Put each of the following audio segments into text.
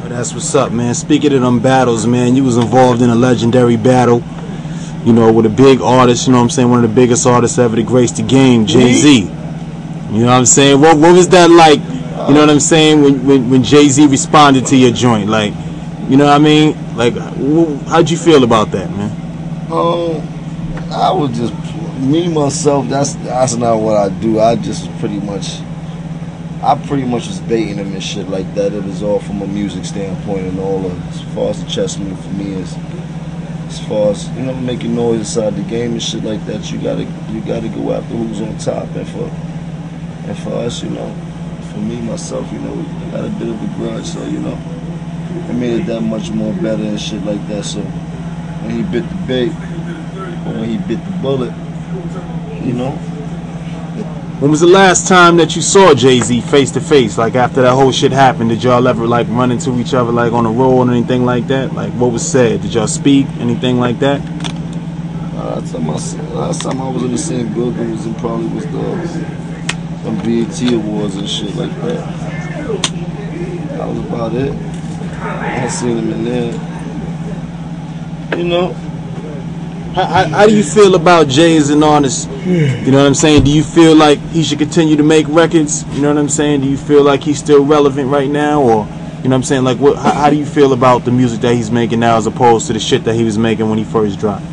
That's what's up, man. Speaking of them battles, man, you was involved in a legendary battle, you know, with a big artist, you know what I'm saying, one of the biggest artists ever to grace the game, Jay-Z. You know what I'm saying? What was that like, you know what I'm saying, when Jay-Z responded to your joint? Like, you know what I mean? Like, how'd you feel about that, man? I would just, me, myself, that's not what I do. I pretty much was baiting him and shit like that. It was all from a music standpoint and all of, as far as the chess move for me is, as far as, you know, making noise inside the game and shit like that, you gotta go after who's on top. And for us, you know, for me, myself, you know, I got a bit of a grudge, so, you know, it made it that much more better and shit like that. So when he bit the bait, or when he bit the bullet, you know. When was the last time that you saw Jay-Z face to face? Like, after that whole shit happened, did y'all ever like run into each other like on the road or anything like that? Like, what was said? Did y'all speak? Anything like that? Last time I was in the same building was the BET Awards and shit like that. That was about it. I seen him in there. You know. How do you feel about Jay as an artist? You know what I'm saying? Do you feel like he should continue to make records? You know what I'm saying? Do you feel like he's still relevant right now? Or, you know what I'm saying? Like, how do you feel about the music that he's making now as opposed to the shit that he was making when he first dropped?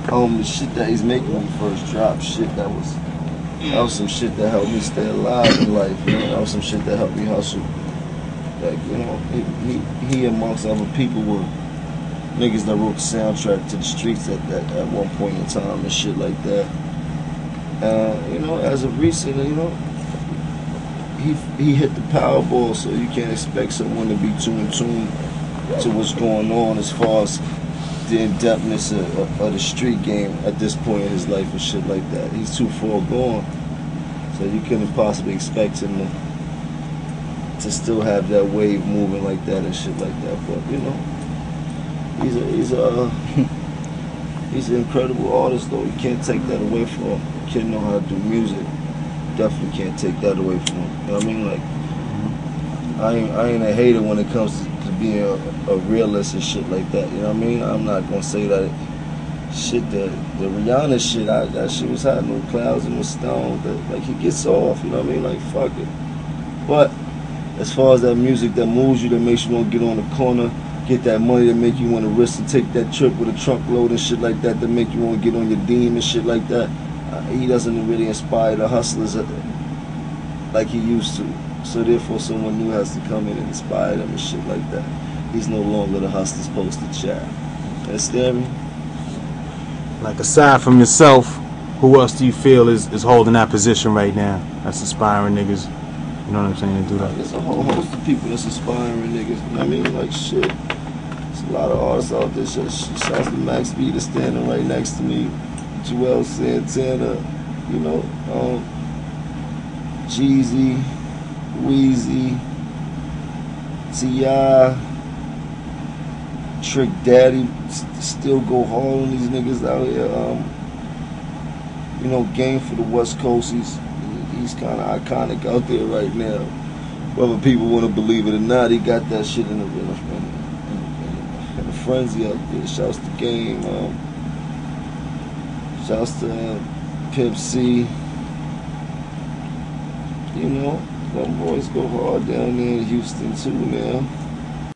The shit that he's making when he first dropped, that was some shit that helped me stay alive in life. You know? That was some shit that helped me hustle. Like, you know, he amongst other people were niggas that wrote the soundtrack to the streets at one point in time and shit like that. You know, as of recent, you know, he hit the Powerball, so you can't expect someone to be too in tune to what's going on as far as the in-depthness of the street game at this point in his life and shit like that. He's too far gone, so you couldn't possibly expect him to still have that wave moving like that and shit like that. But, you know, he's an incredible artist, though. You can't take that away from him. Kid know how to do music. Definitely can't take that away from him. You know what I mean? Like, I ain't a hater when it comes to being a realist and shit like that. You know what I mean? I'm not gonna say that shit, the Rihanna shit, that shit was hot, no clouds and no stone. Like, he gets off. You know what I mean? Like, fuck it. But as far as that music that moves you, that makes you want to get on the corner, get that money that make you want to risk and take that trip with a trunk load and shit like that make you want to get on your Deem and shit like that, he doesn't really inspire the hustlers like he used to. So therefore someone new has to come in and inspire them and shit like that. He's no longer the hustler's poster child. Understand me? Like, aside from yourself, who else do you feel is holding that position right now that's inspiring niggas? You know what I'm saying? To do that. There's a whole host of people that's inspiring niggas. You know what I mean? Like, shit. There's a lot of artists out there. Shouts to Max B that's standing right next to me. Joel Santana. You know, Jeezy, Weezy, T.I., Trick Daddy. Still go hard on these niggas out here. You know, Game for the West Coast. He's kind of iconic out there right now. Whether people want to believe it or not, he got that shit in a frenzy out there. Shouts to Game. Shouts to Pimp C. You know, them boys go hard down there in Houston too now.